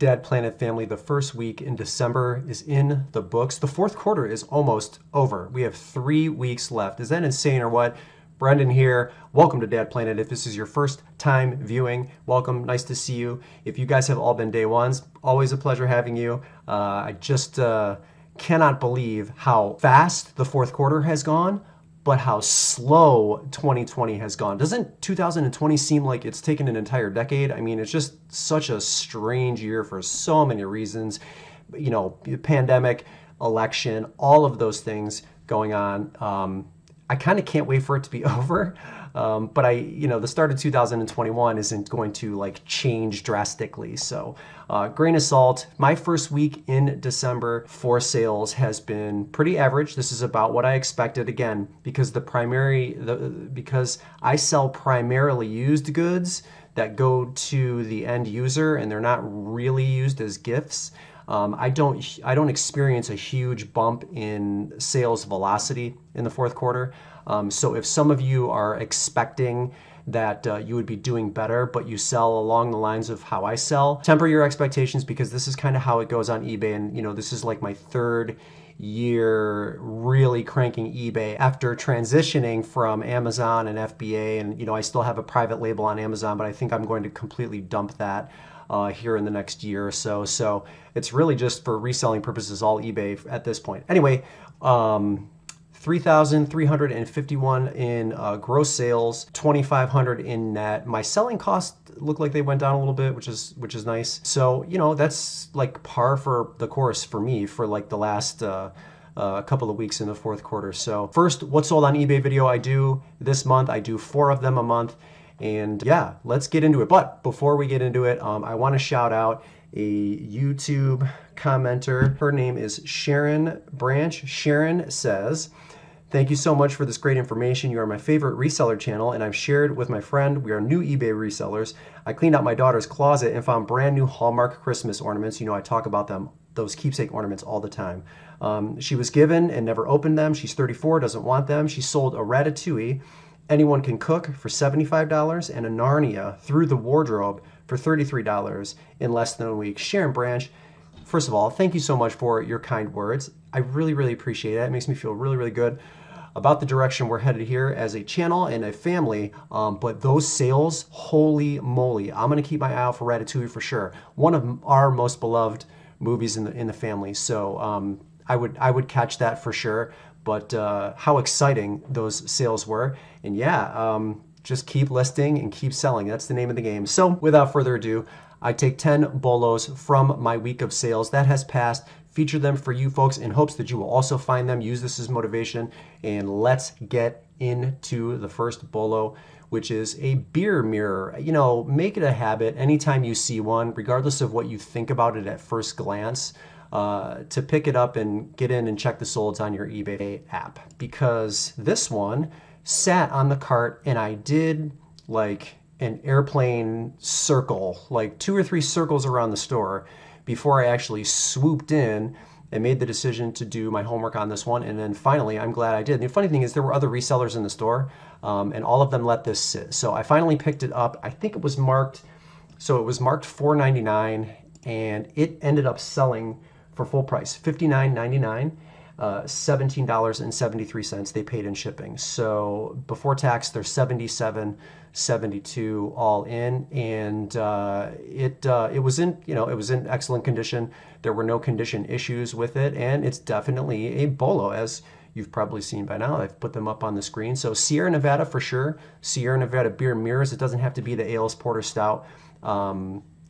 Dad Planet family, the first week in December is in the books. The fourth quarter is almost over. We have 3 weeks left. Is that insane or what? Brendan here. Welcome to Dad Planet. If this is your first time viewing, welcome. Nice to see you. If you guys have all been day ones, always a pleasure having you. I just cannot believe how fast the fourth quarter has gone, but how slow 2020 has gone. Doesn't 2020 seem like it's taken an entire decade? I mean, it's just such a strange year for so many reasons. You know, pandemic, election, all of those things going on. I kind of can't wait for it to be over. But the start of 2021 isn't going to like change drastically. So grain of salt, my first week in December for sales has been pretty average. This is about what I expected, again, because because I sell primarily used goods that go to the end user and they're not really used as gifts. I don't experience a huge bump in sales velocity in the fourth quarter. So if some of you are expecting that you would be doing better, but you sell along the lines of how I sell, temper your expectations, because this is kind of how it goes on eBay. And this is like my third year really cranking eBay after transitioning from Amazon and FBA. And I still have a private label on Amazon, but I think I'm going to completely dump that here in the next year or so. So it's really just for reselling purposes, all eBay at this point. Anyway, 3,351 in gross sales, 2,500 in net. My selling costs look like they went down a little bit, which is nice. So that's like par for the course for me for like the last couple of weeks in the fourth quarter. So first, what sold on eBay video I do this month. I do 4 of them a month. And yeah, let's get into it. But before we get into it, I want to shout out a YouTube commenter. Her name is Sharon Branch. Sharon says, "Thank you so much for this great information. You are my favorite reseller channel, and I've shared with my friend. We are new eBay resellers. I cleaned out my daughter's closet and found brand new Hallmark Christmas ornaments." I talk about them, those keepsake ornaments, all the time. She was given and never opened them. She's 34, doesn't want them. She sold a Ratatouille, Anyone Can Cook, for $75, and a Narnia, Through the Wardrobe, for $33 in less than a week. Sharon Branch, first of all, thank you so much for your kind words. I really, really appreciate it. It makes me feel really, really good about the direction we're headed here as a channel and a family. But those sales, holy moly, I'm going to keep my eye out for Ratatouille for sure. One of our most beloved movies in the family. So I would catch that for sure. But how exciting those sales were. And yeah, just keep listing and keep selling. That's the name of the game. So without further ado, I take 10 bolos from my week of sales that has passed, feature them for you folks in hopes that you will also find them, use this as motivation, and let's get into the first bolo, which is a beer mirror. Make it a habit anytime you see one, regardless of what you think about it at first glance, to pick it up and get in and check the solds on your eBay app, because this one sat on the cart and I did like an airplane circle, like 2 or 3 circles around the store before I actually swooped in and made the decision to do my homework on this one. And then finally, I'm glad I did. And the funny thing is there were other resellers in the store and all of them let this sit. So I finally picked it up. I think it was marked, so it was marked $4.99 and it ended up selling for full price, $59.99. $17.73 they paid in shipping. So before tax, they're $77.72 all in, and it was in excellent condition. There were no condition issues with it, and it's definitely a bolo, as you've probably seen by now. I've put them up on the screen. So Sierra Nevada for sure. Sierra Nevada beer mirrors. It doesn't have to be the Ales Porter Stout.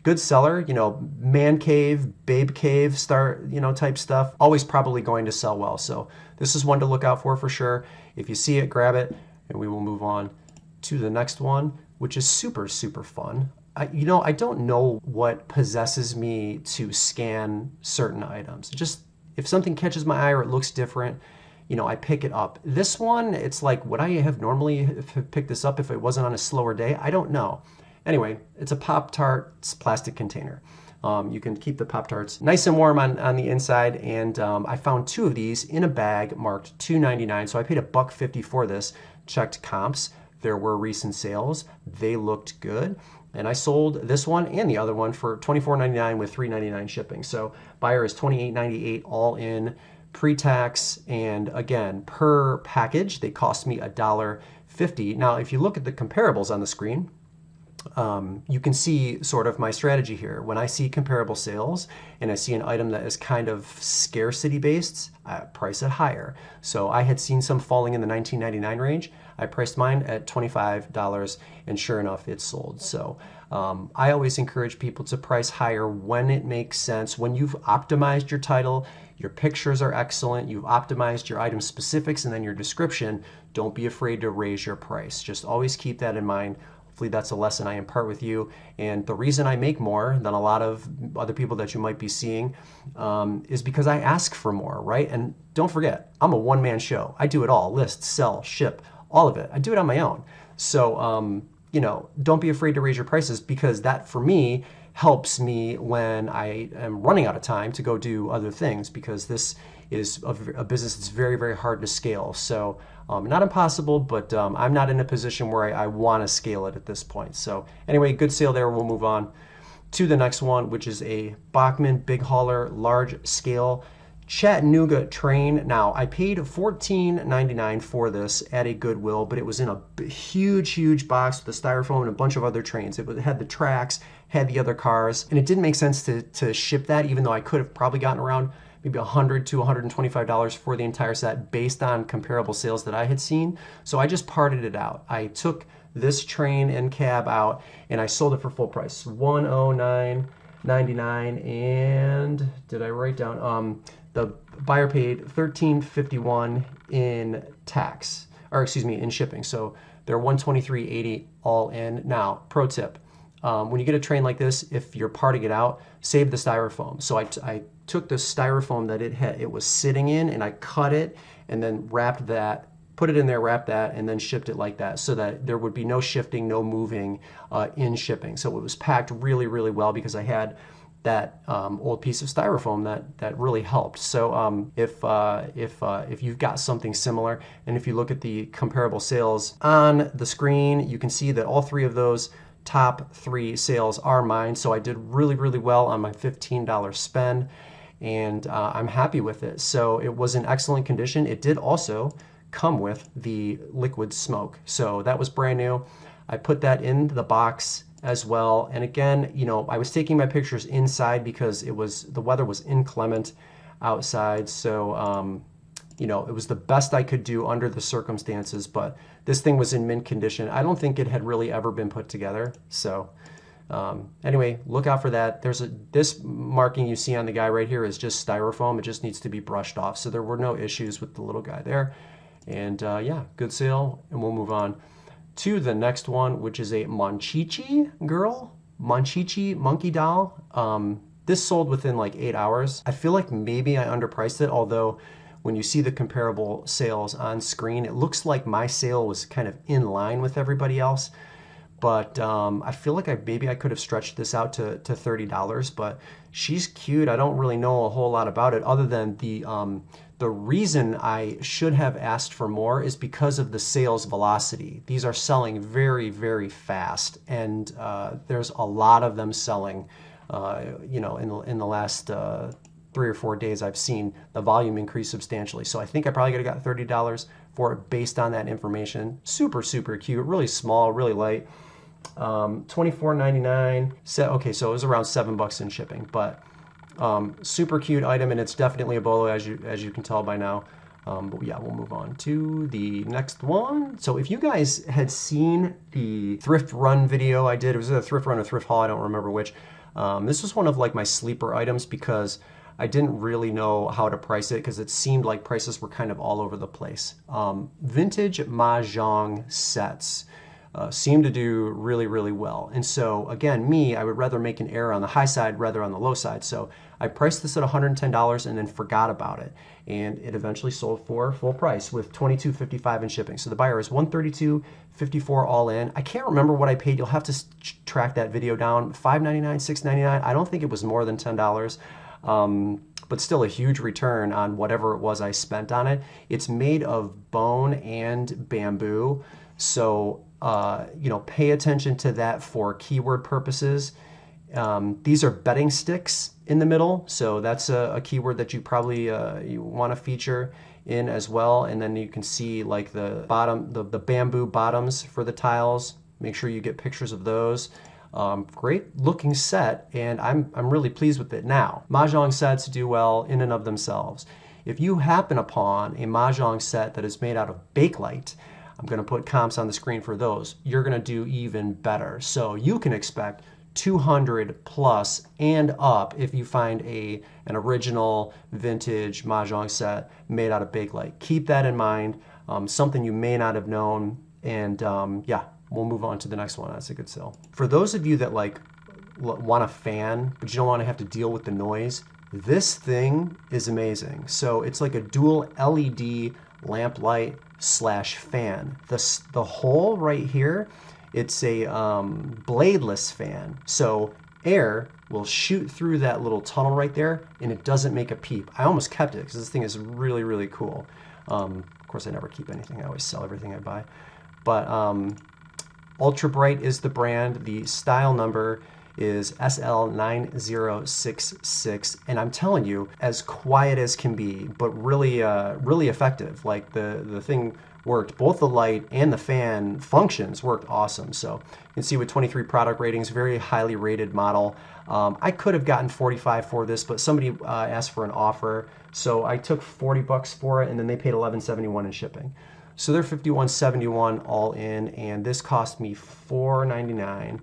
Good seller, man cave, babe cave, type stuff. Always probably going to sell well. So this is one to look out for sure. If you see it, grab it, and we will move on to the next one, which is super, super fun. I don't know what possesses me to scan certain items. Just if something catches my eye or it looks different, I pick it up. This one, it's like, would I have normally picked this up if it wasn't on a slower day? I don't know. Anyway, it's a PopTarts plastic container. You can keep the PopTarts nice and warm on the inside. And I found 2 of these in a bag marked $2.99. So I paid $1.50 for this. Checked comps. There were recent sales. They looked good. And I sold this one and the other one for $24.99 with $3.99 shipping. So buyer is $28.98 all in pre-tax. And again, per package, they cost me $1.50. Now, if you look at the comparables on the screen, you can see sort of my strategy here. When I see comparable sales and I see an item that is kind of scarcity based, I price it higher. So I had seen some falling in the $19.99 range. I priced mine at $25 and sure enough, it sold. So I always encourage people to price higher when it makes sense. When you've optimized your title, your pictures are excellent, you've optimized your item specifics and then your description, don't be afraid to raise your price. Just always keep that in mind. Hopefully that's a lesson I impart with you. And the reason I make more than a lot of other people that you might be seeing is because I ask for more, right? And don't forget, I'm a one-man show. I do it all, list, sell, ship, all of it. I do it on my own. So, you know, don't be afraid to raise your prices because that for me helps me when I am running out of time to go do other things because this is a business that's very, very hard to scale. So not impossible, but I'm not in a position where I want to scale it at this point. So anyway, good sale there. We'll move on to the next one, which is a Bachmann Big Hauler large scale Chattanooga train. Now, I paid $14.99 for this at a Goodwill, but it was in a huge, huge box with a styrofoam and a bunch of other trains. It had the tracks, had the other cars, and it didn't make sense to ship that, even though I could have probably gotten around maybe $100 to $125 for the entire set based on comparable sales that I had seen. So I just parted it out. I took this train and cab out and I sold it for full price, $109.99. And did I write down? The buyer paid $13.51 in tax, or excuse me, in shipping. So they're $123.80 all in. Now, pro tip, when you get a train like this, if you're parting it out, save the styrofoam. So I took the styrofoam that it was sitting in and I cut it and then wrapped that, put it in there, wrapped that, and then shipped it like that so that there would be no shifting, no moving in shipping. So it was packed really, really well because I had that old piece of styrofoam that really helped. So if you've got something similar, and if you look at the comparable sales on the screen, you can see that all three of those top three sales are mine. So I did really, really well on my $15 spend, and I'm happy with it. So it was in excellent condition. It did also come with the liquid smoke. So that was brand new. I put that in the box as well. And again, you know, I was taking my pictures inside because the weather was inclement outside. So, you know, it was the best I could do under the circumstances, but this thing was in mint condition. I don't think it had really ever been put together. So anyway, look out for that. This marking you see on the guy right here is just styrofoam. It just needs to be brushed off. So there were no issues with the little guy there. And yeah, good sale. And we'll move on to the next one, which is a Monchichi monkey doll. This sold within like 8 hours. I feel like maybe I underpriced it, although when you see the comparable sales on screen, it looks like my sale was kind of in line with everybody else. But I feel like maybe I could have stretched this out to $30, but she's cute. I don't really know a whole lot about it other than the reason I should have asked for more is because of the sales velocity. These are selling very, very fast, and there's a lot of them selling. You know, in the last 3 or 4 days, I've seen the volume increase substantially. So I think I probably could have got $30 for it based on that information. Super, super cute, really small, really light. $24.99. Okay, so it was around $7 in shipping, but super cute item, and it's definitely a BOLO as you can tell by now. But yeah, we'll move on to the next one. So if you guys had seen the thrift run video I did, it was a thrift run or thrift haul, I don't remember which. This was one of like my sleeper items because I didn't really know how to price it because it seemed like prices were kind of all over the place. Vintage Mahjong sets seem to do really, really well. And so again, I would rather make an error on the high side rather on the low side. So I priced this at $110 and then forgot about it. And it eventually sold for full price with $22.55 in shipping. So the buyer is $132.54 all in. I can't remember what I paid. You'll have to track that video down. $5.99, $6.99. I don't think it was more than $10. But still a huge return on whatever it was I spent on it. It's made of bone and bamboo. So pay attention to that for keyword purposes. These are bedding sticks in the middle, so that's a keyword that you probably you want to feature in as well. And then you can see like the bottom, the bamboo bottoms for the tiles. Make sure you get pictures of those. Great looking set, and I'm really pleased with it. Now, Mahjong sets do well in and of themselves. If you happen upon a Mahjong set that is made out of Bakelite, I'm going to put comps on the screen for those, you're going to do even better. So you can expect 200 plus and up if you find an original vintage Mahjong set made out of Bakelite. Keep that in mind, something you may not have known, and yeah, we'll move on to the next one. That's a good sell. For those of you that like want a fan, but you don't want to have to deal with the noise, this thing is amazing. So it's like a dual LED lamp light slash fan. The hole right here, it's a bladeless fan. So air will shoot through that little tunnel right there, and it doesn't make a peep. I almost kept it because this thing is really, really cool. Of course, I never keep anything. I always sell everything I buy. But Ultra Bright is the brand. The style number is SL9066, and I'm telling you, as quiet as can be, but really, really effective. Like the thing worked. Both the light and the fan functions worked awesome. So you can see with 23 product ratings, very highly rated model. I could have gotten 45 for this, but somebody asked for an offer, so I took 40 bucks for it, and then they paid $11.71 in shipping. So they're $51.71 all in, and this cost me $4.99.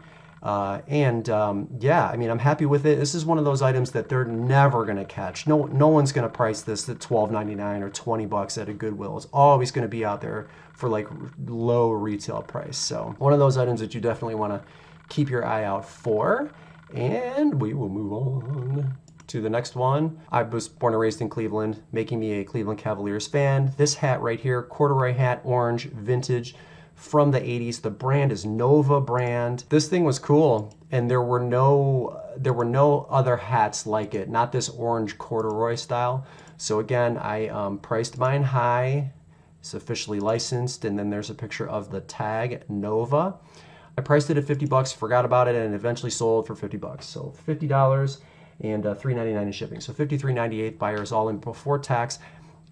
Yeah, I mean, I'm happy with it. This is one of those items that they're never going to catch. No one's going to price this at $12.99 or 20 bucks at a Goodwill. It's always going to be out there for like low retail price. So one of those items that you definitely want to keep your eye out for. And we will move on to the next one. I was born and raised in Cleveland, making me a Cleveland Cavaliers fan. This hat right here, Corduroy Hat, orange, vintage, from the 80s. The brand is Nova brand. This thing was cool, and there were no other hats like it, not this orange corduroy style. So again, I priced mine high. It's officially licensed, and then there's a picture of the tag Nova. I priced it at 50 bucks, forgot about it, and eventually sold for 50 bucks. So $50 and $3.99 in shipping. So $53.98 buyers all in before tax.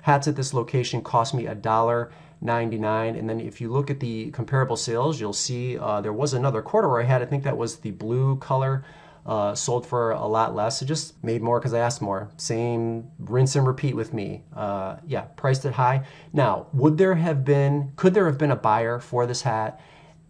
Hats at this location cost me $1.99, and then if you look at the comparable sales, you'll see there was another corduroy hat. I think that was the blue color, sold for a lot less. It just made more because I asked more. Same rinse and repeat with me. Yeah, priced it high. Now, could there have been a buyer for this hat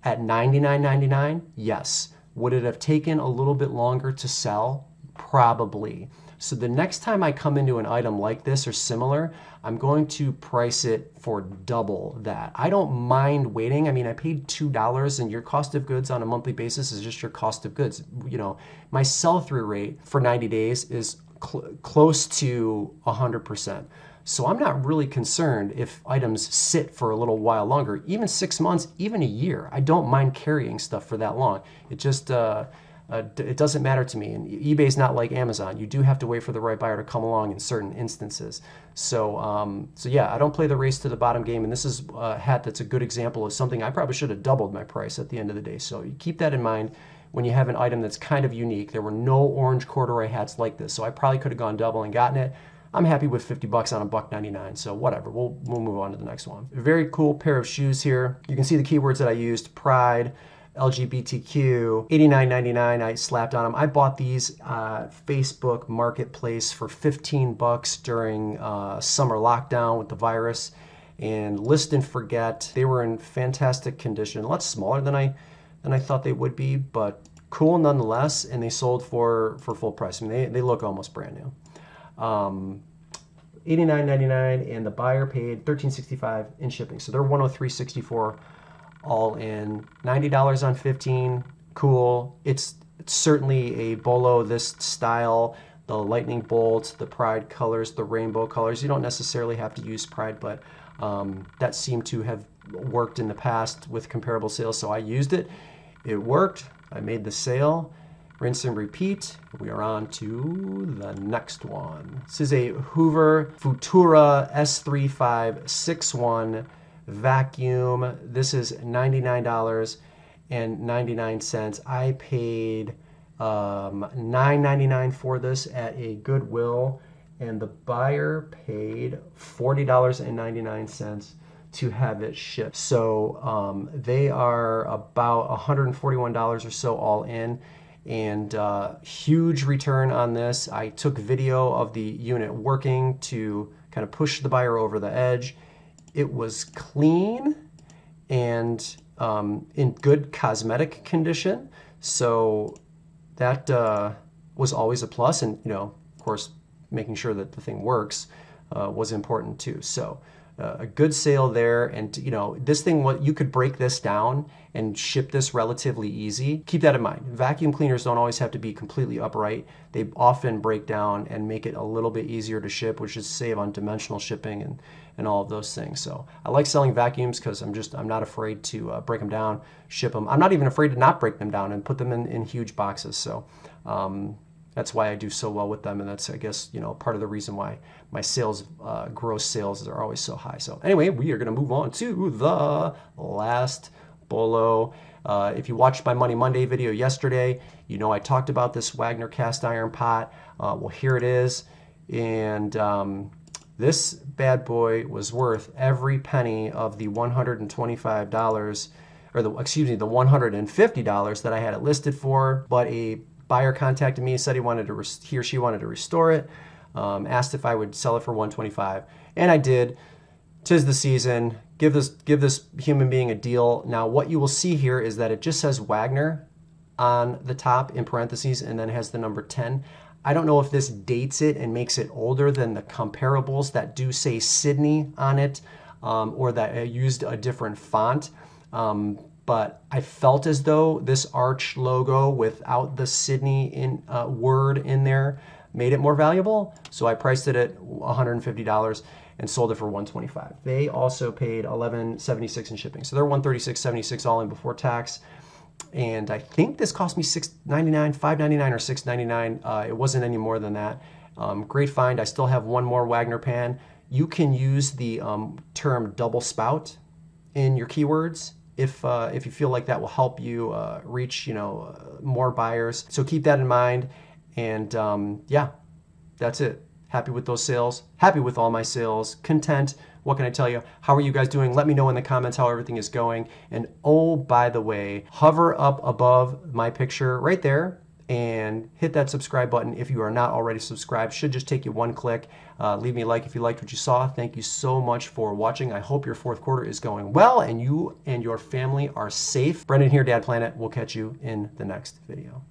at $99.99? Yes. Would it have taken a little bit longer to sell? Probably. So the next time I come into an item like this or similar, I'm going to price it for double that. I don't mind waiting. I mean, I paid $2, and your cost of goods on a monthly basis is just your cost of goods. You know, my sell-through rate for 90 days is close to 100%. So I'm not really concerned if items sit for a little while longer, even 6 months, even a year. I don't mind carrying stuff for that long. It just, it doesn't matter to me. And eBay's not like Amazon. You do have to wait for the right buyer to come along in certain instances. So, so yeah, I don't play the race to the bottom game. And this is a hat that's a good example of something I probably should have doubled my price at the end of the day. So you keep that in mind when you have an item that's kind of unique. There were no orange corduroy hats like this, so I probably could have gone double and gotten it. I'm happy with 50 bucks on a $1.99, so whatever. We'll move on to the next one. A very cool pair of shoes here. You can see the keywords that I used: pride, LGBTQ, $89.99 I slapped on them. I bought these Facebook Marketplace for 15 bucks during summer lockdown with the virus, and list and forget. They were in fantastic condition, a lot smaller than I thought they would be, but cool nonetheless, and they sold for full price. I mean, they look almost brand new. $89.99, and the buyer paid $13.65 in shipping. So they're $103.64 all in. $90 on 15. Cool. It's certainly a BOLO, this style, the lightning bolts, the pride colors, the rainbow colors. You don't necessarily have to use pride, but that seemed to have worked in the past with comparable sales, so I used it. It worked. I made the sale. Rinse and repeat. We are on to the next one. This is a Hoover Futura S3561 vacuum. This is $99.99. I paid $9.99 for this at a Goodwill, and the buyer paid $40.99 to have it shipped. So they are about $141 or so all in, and huge return on this. I took video of the unit working to kind of push the buyer over the edge. It was clean and in good cosmetic condition, so that was always a plus. And of course, making sure that the thing works was important too. So a good sale there. And this thing, what you could break this down and ship this relatively easy. Keep that in mind. Vacuum cleaners don't always have to be completely upright. They often break down and make it a little bit easier to ship, which is save on dimensional shipping and all of those things. So I like selling vacuums because I'm not afraid to break them down, ship them. I'm not even afraid to not break them down and put them in huge boxes. So that's why I do so well with them, and that's, I guess, part of the reason why my sales, gross sales, are always so high. So anyway, we are going to move on to the last BOLO. If you watched my Money Monday video yesterday, I talked about this Wagner cast iron pot. Well, here it is, and this bad boy was worth every penny of the $125, or the $150 that I had it listed for. But a buyer contacted me, said he or she wanted to restore it, asked if I would sell it for $125, and I did. 'Tis the season. Give this human being a deal. Now, what you will see here is that it just says Wagner on the top in parentheses, and then has the number 10. I don't know if this dates it and makes it older than the comparables that do say Sydney on it, or that used a different font. But I felt as though this arch logo without the Sydney word in there made it more valuable. So I priced it at $150 and sold it for $125. They also paid $11.76 in shipping. So they're $136.76 all in before tax. And I think this cost me $6.99, $5.99 or $6.99. It wasn't any more than that. Great find. I still have one more Wagner pan. You can use the term double spout in your keywords if you feel like that will help you reach more buyers. So keep that in mind. And yeah, that's it. Happy with those sales. Happy with all my sales. Content. What can I tell you? How are you guys doing? Let me know in the comments how everything is going. And oh, by the way, hover up above my picture right there and hit that subscribe button if you are not already subscribed. Should just take you one click. Leave me a like if you liked what you saw. Thank you so much for watching. I hope your fourth quarter is going well and you and your family are safe. Brendan here, Dad Planet. We'll catch you in the next video.